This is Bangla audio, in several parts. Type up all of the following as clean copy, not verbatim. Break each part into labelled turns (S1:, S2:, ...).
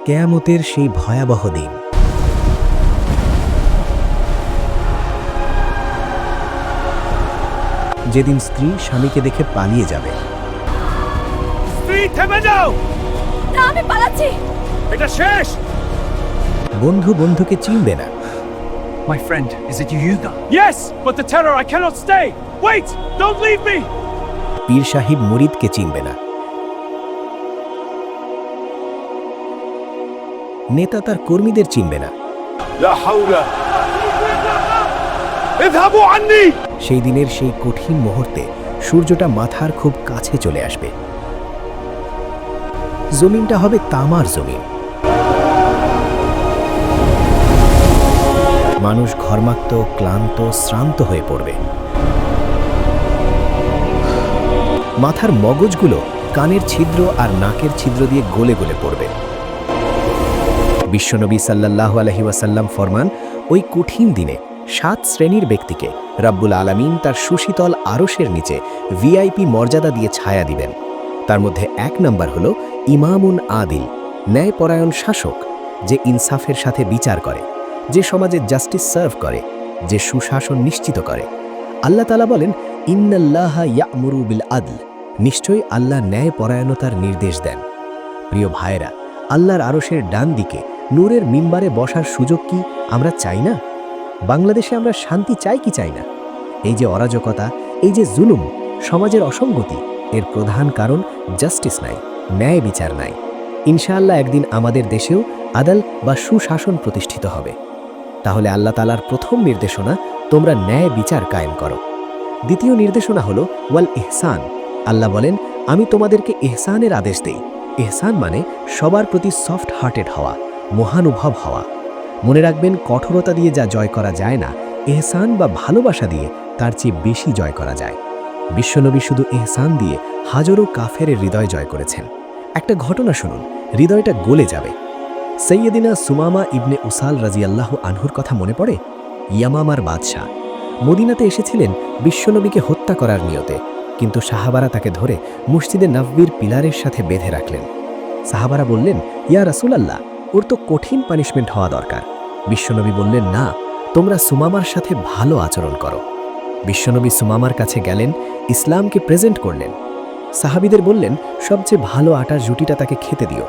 S1: কিয়ামতের সেই ভয়াবহ দিন। যেদিন স্ত্রী স্বামীকে দেখে পালিয়ে যাবে।
S2: স্ত্রী, থেমে যাও!
S3: না, আমি পালাচ্ছি।
S2: এটা শেষ।
S1: বন্ধু বন্ধুকে চিনবে না।
S4: My friend, is it Yuga?
S2: Yes, but the terror, I cannot stay. Wait, don't leave me.
S1: পীর সাহিব মুরিদকে চিনবে না। নেতা তার কর্মীদের চিনবে না।
S2: لا حول. اذهبوا عني.
S1: সেই দিনের সেই কঠিন মুহূর্তে সূর্যটা মাথার খুব কাছে চলে আসবে। জমিনটা হবে তামার জমিন। মানুষ ঘর্মাক্ত, ক্লান্ত, শ্রান্ত হয়ে পড়বে। মাথার মগজগুলো কানের ছিদ্র আর নাকের ছিদ্র দিয়ে গলে গলে পড়বে। বিশ্বনবী সাল্লাল্লাহু আলাইহি ওয়াসাল্লাম ফরমান, ওই কঠিন দিনে 7 শ্রেণীর ব্যক্তিকে রাব্বুল আলামিন তার সুশীতল আরশের নিচে ভিআইপি মর্যাদা দিয়ে ছায়া দিবেন। তার মধ্যে 1 নাম্বার হল ইমামুন আদিল, ন্যায়পরায়ণ শাসক, যে ইনসাফের সাথে বিচার করে, যে সমাজে জাস্টিস সার্ভ করে, যে সুশাসন নিশ্চিত করে। আল্লাহ তাআলা বলেন, ইন্নাল্লাহা ইয়া'মুরু বিল আদল, নিশ্চয়ই আল্লাহ ন্যায়পরায়ণতার নির্দেশ দেন। প্রিয় ভাইয়েরা, আল্লাহর আরশের ডান দিকে নূরের মিম্বারে বসার সুযোগ কি আমরা চাই না? বাংলাদেশে আমরা শান্তি চাই কি চাই না? এই যে অরাজকতা, এই যে জুলুম, সমাজের অসঙ্গতি, এর প্রধান কারণ জাস্টিস নাই, ন্যায় বিচার নাই। ইনশাআল্লাহ একদিন আমাদের দেশেও আদাল বা সুশাসন প্রতিষ্ঠিত হবে। তাহলে আল্লাহ তাআলার প্রথম নির্দেশনা, তোমরা ন্যায় বিচার কায়েম করো। দ্বিতীয় নির্দেশনা হলো ওয়াল ইহসান। আল্লাহ বলেন, আমি তোমাদেরকে ইহসানের আদেশ দেই। ইহসান মানে সবার প্রতি সফট হার্টেড হওয়া, মহানুভব হওয়া। মনে রাখবেন, কঠোরতা দিয়ে যা জয় করা যায় না, ইহসান বা ভালোবাসা দিয়ে তার চেয়ে বেশি জয় করা যায়। বিশ্বনবী শুধু ইহসান দিয়ে হাজারো কাফেরের হৃদয় জয় করেছেন। একটা ঘটনা শুনুন, হৃদয়টা গলে যাবে। সৈয়দিনা সুমামা ইবনে উসাল রাজিয়াল্লাহু আনহুর কথা মনে পড়ে? ইয়ামামার বাদশাহ মদিনাতে এসেছিলেন বিশ্বনবীকে হত্যা করার নিয়তে, কিন্তু সাহাবারা তাকে ধরে মসজিদে নববীর পিলারের সাথে বেঁধে রাখলেন। সাহাবারা বললেন, ইয়া রাসূলুল্লাহ, ওর তো কঠিন পানিশমেন্ট হওয়া দরকার। বিশ্বনবী বললেন, না, তোমরা সুমামার সাথে ভালো আচরণ করো। বিশ্বনবী সুমামার কাছে গেলেন, ইসলামকে প্রেজেন্ট করলেন। সাহাবীদের বললেন, সবচেয়ে ভালো আটার জুটিটা তাকে খেতে দিও,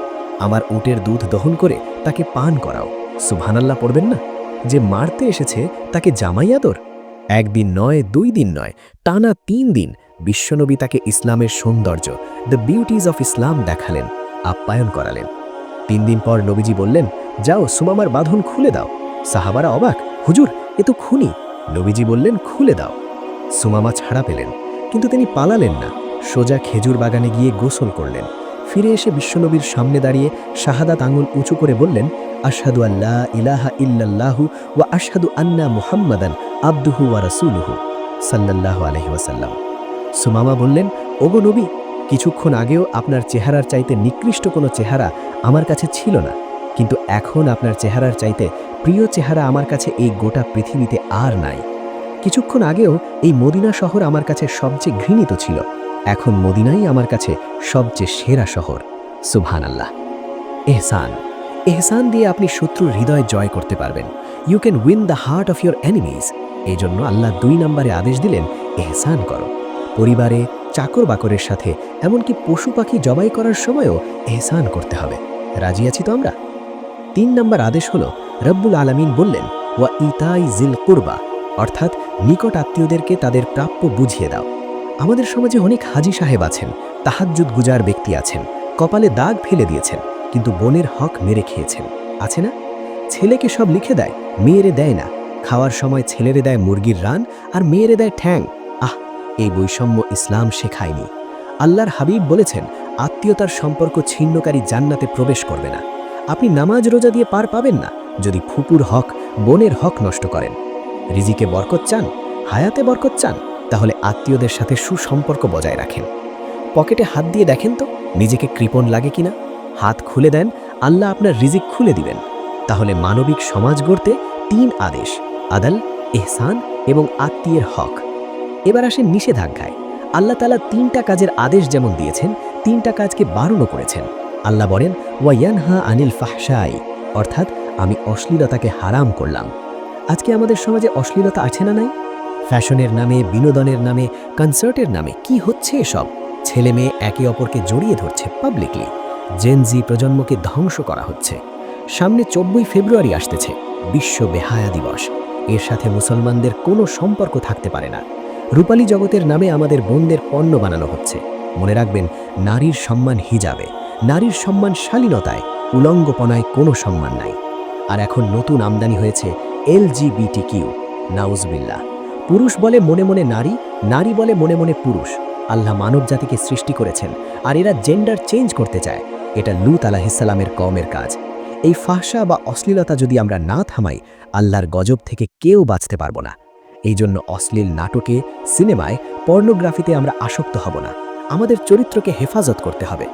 S1: আমার উটের দুধ দহন করে তাকে পান করাও। সুবহানাল্লাহ পড়বেন না? যে মারতে এসেছে তাকে জামাই আদর। 1 দিন নয়, 2 দিন নয়, টানা 3 দিন বিশ্বনবী তাকে ইসলামের সৌন্দর্য, দ্য বিউটিজ অফ ইসলাম দেখালেন, আপ্যায়ন করালেন। 3 দিন পর নবীজি বললেন, যাও সুমামার বাঁধন খুলে দাও। সাহাবারা অবাক, হুজুর, এ তো খুনি। নবীজি বললেন, খুলে দাও। সুমামা ছাড়া পেলেন, কিন্তু তিনি পালালেন না, সোজা খেজুর বাগানে গিয়ে গোসল করলেন। ফিরে এসে বিশ্বনবীর সামনে দাঁড়িয়ে শাহাদাত আঙুল উঁচু করে বললেন, আশহাদু আল্লা ইলাহা ইল্লাল্লাহু ওয়া আশহাদু আন্না মুহাম্মাদান আবদুহু ওয়া রাসূলুহু সাল্লাল্লাহু আলাইহি ওয়াসাল্লাম। সুমামা বললেন, ওগো নবী, কিছুক্ষণ আগেও আপনার চেহারার চাইতে নিকৃষ্ট কোনো চেহারা আমার কাছে ছিল না, কিন্তু এখন আপনার চেহারার চাইতে প্রিয় চেহারা আমার কাছে এই গোটা পৃথিবীতে আর নাই। কিছুক্ষণ আগেও এই মদিনা শহর আমার কাছে সবচেয়ে ঘৃণিত ছিল, এখন মদিনাই আমার কাছে সবচেয়ে সেরা শহর। সুবহানাল্লাহ। ইহসান, ইহসান দিয়ে আপনি শত্রুর হৃদয় জয় করতে পারবেন। You can win the heart of your enemies. এই জন্য আল্লাহ 2 নম্বরে আদেশ দিলেন, ইহসান করো। পরিবারে, চাকর বাকরের সাথে, এমনকি পশু পাখি জবাই করার সময়ও ইহসান করতে হবে। রাজি আছি তো আমরা? 3 নম্বর আদেশ হলো, রব্বুল আলামিন বললেন, ওয়া ইতাই জিল কুরবা, অর্থাৎ নিকট আত্মীয়দেরকে তাদের প্রাপ্য বুঝিয়ে দাও। আমাদের সমাজে অনেক হাজি সাহেব আছেন, তাহাজ্জুদ গুজার ব্যক্তি আছেন, কপালে দাগ ফেলে দিয়েছেন, কিন্তু বোনের হক মেরে খেয়েছেন। আছে না? ছেলেকে সব লিখে দেয়, মেয়েরে দেয় না। খাওয়ার সময় ছেলেরে দেয় মুরগির রান আর মেয়েরে দেয় ঠ্যাং। এই বৈষম্য ইসলাম শেখায়নি। আল্লাহর হাবিব বলেছেন, আত্মীয়তার সম্পর্ক ছিন্নকারী জান্নাতে প্রবেশ করবে না। আপনি নামাজ রোজা দিয়ে পার পাবেন না যদি ফুপুর হক, বোনের হক নষ্ট করেন। রিজিকে বরকত চান, হায়াতে বরকত চান, তাহলে আত্মীয়দের সাথে সুসম্পর্ক বজায় রাখেন। পকেটে হাত দিয়ে দেখেন তো নিজেকে কৃপণ লাগে কিনা। হাত খুলে দেন, আল্লাহ আপনার রিজিক খুলে দিবেন। তাহলে মানবিক সমাজ গড়তে 3 আদেশ, আদল, ইহসান এবং আত্মীয়ের হক। এবার আসেন নিষেধাজ্ঞায়। আল্লাহ তাআলা 3টা কাজের আদেশ যেমন দিয়েছেন, 3টা কাজকে বারণও করেছেন। আল্লাহ বলেন ওয়ায়ানহা আনিল ফাহশাই, অর্থাৎ আমি অশ্লীলতাকে হারাম করলাম। আজকে আমাদের সমাজে অশ্লীলতা আছে না নাই? ফ্যাশনের নামে, বিনোদনের নামে, কনসার্টের নামে কি হচ্ছে এসব? ছেলে মেয়ে একে অপরকে জড়িয়ে ধরছে পাবলিকলি। জেনজি প্রজন্মকে ধ্বংস করা হচ্ছে। সামনে 24 ফেব্রুয়ারি আসতেছে, বিশ্ব বেহায়া দিবস। এর সাথে মুসলমানদের কোনো সম্পর্ক থাকতে পারে না। রূপালী জগতের নামে আমাদের বোনদের পণ্য বানানো হচ্ছে। মনে রাখবেন, নারীর সম্মান হিজাবে, নারীর সম্মান শালীনতায়, উলঙ্গপনায় কোনো সম্মান নাই। আর এখন নতুন আমদানি হয়েছে LGBTQ, নাউজবিল্লাহ। পুরুষ বলে মনে মনে নারী, নারী বলে মনে মনে পুরুষ। আল্লাহ মানব জাতিকে সৃষ্টি করেছেন, আর এরা জেন্ডার চেঞ্জ করতে চায়। এটা লূত আলাইহিসসালামের কওমের কাজ। এই ফাহশা বা অশ্লীলতা যদি আমরা না থামাই, আল্লাহর গজব থেকে কেউ বাঁচতে পারব না। এই জন্য অশ্লীল নাটকে, সিনেমায়, পর্নোগ্রাফিতে আমরা আসক্ত হব না। আমাদের চরিত্রকে হেফাজত করতে হবে।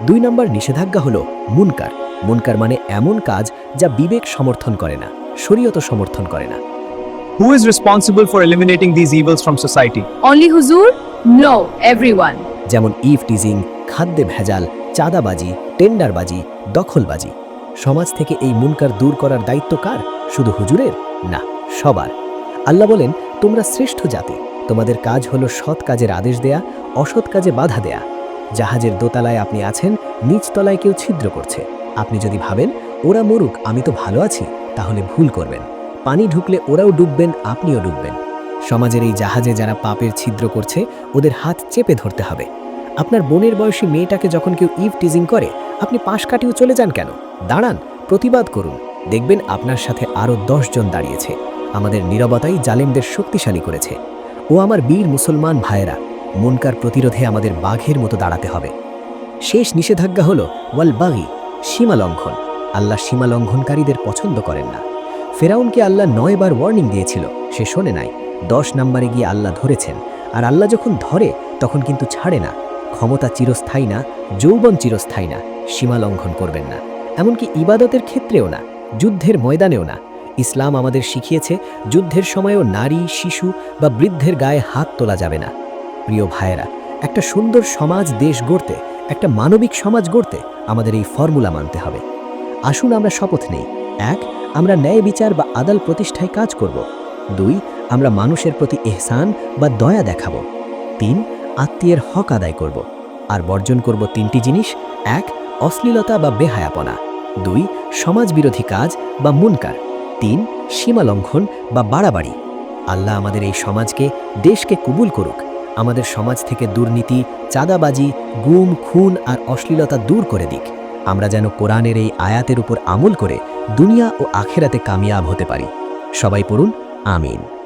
S1: 2 নম্বর নিষেধাজ্ঞা হলো মুনকার। মুনকার মানে এমন কাজ যা বিবেক সমর্থন করে না, শরীয়ত সমর্থন করে না।
S2: Who is responsible for eliminating these evils from society?
S3: Only Huzur? No, everyone.
S1: যেমন টিজিং, খাদ্যে ভেজাল, চাঁদাবাজি, টেন্ডারবাজি, দখলবাজি। সমাজ থেকে এই মুনকার দূর করার দায়িত্ব কার? শুধু হুজুরের? না, সবার। আল্লাহ বলেন, তোমরা শ্রেষ্ঠ জাতি, তোমাদের কাজ হলো সৎ কাজের আদেশ দেয়া, অসৎ কাজে বাধা দেয়া। জাহাজের দোতলায় আপনি আছেন, নিচ তলায় কেউ ছিদ্র করছে। আপনি যদি ভাবেন ওরা মরুক, আমি তো ভালো আছি, তাহলে ভুল করবেন। পানি ঢুকলে ওরাও ডুববেন, আপনিও ডুববেন। সমাজের এই জাহাজে যারা পাপের ছিদ্র করছে, ওদের হাত চেপে ধরতে হবে। আপনার বোনের বয়সী মেয়েটাকে যখন কেউ টিজিং করে, আপনি পাশ কাটিয়ে চলে যান কেন? দাঁড়ান, প্রতিবাদ করুন। দেখবেন আপনার সাথে আরও 10 জন দাঁড়িয়েছে। আমাদের নীরবতাই জালেমদের শক্তিশালী করেছে। ও আমার বীর মুসলমান ভাইয়েরা, মুনকার প্রতিরোধে আমাদের বাঘের মতো দাঁড়াতে হবে। শেষ নিষেধাজ্ঞা হলো ওয়াল বাগি, সীমা লঙ্ঘন। আল্লাহ সীমা লঙ্ঘনকারীদের পছন্দ করেন না। ফেরাউনকে আল্লাহ 9 বার ওয়ার্নিং দিয়েছিল, সে শোনে নাই। 10 নম্বরে গিয়ে আল্লাহ ধরেছেন। আর আল্লাহ যখন ধরে, তখন কিন্তু ছাড়ে না। ক্ষমতা চিরস্থায়ী না, যৌবন চিরস্থায়ী না। সীমা লঙ্ঘন করবেন না, এমনকি ইবাদতের ক্ষেত্রেও না, যুদ্ধের ময়দানেও না। ইসলাম আমাদের শিখিয়েছে, যুদ্ধের সময়ও নারী, শিশু বা বৃদ্ধের গায়ে হাত তোলা যাবে না। প্রিয় ভাইয়েরা, একটা সুন্দর সমাজ, দেশ গড়তে, একটা মানবিক সমাজ গড়তে আমাদের এই ফর্মুলা মানতে হবে। আসুন আমরা শপথ নেই। 1, আমরা ন্যায় বিচার বা আদাল প্রতিষ্ঠায় কাজ করব। 2, আমরা মানুষের প্রতি ইহসান বা দয়া দেখাবো। 3, আত্মীয়ের হক আদায় করব। আর বর্জন করব 3টি জিনিস। 1, অশ্লীলতা বা বেহায়াপনা। 2, সমাজবিরোধী কাজ বা মুনকার। 3, সীমা লঙ্ঘন বা বাড়াবাড়ি। আল্লাহ আমাদের এই সমাজকে, দেশকে কবুল করুক। আমাদের সমাজ থেকে দুর্নীতি, চাঁদাবাজি, গুম, খুন আর অশ্লীলতা দূর করে দিক। আমরা যেন কোরআনের এই আয়াতের উপর আমল করে দুনিয়া ও আখেরাতে কামিয়াব হতে পারি। সবাই পড়ুন আমিন।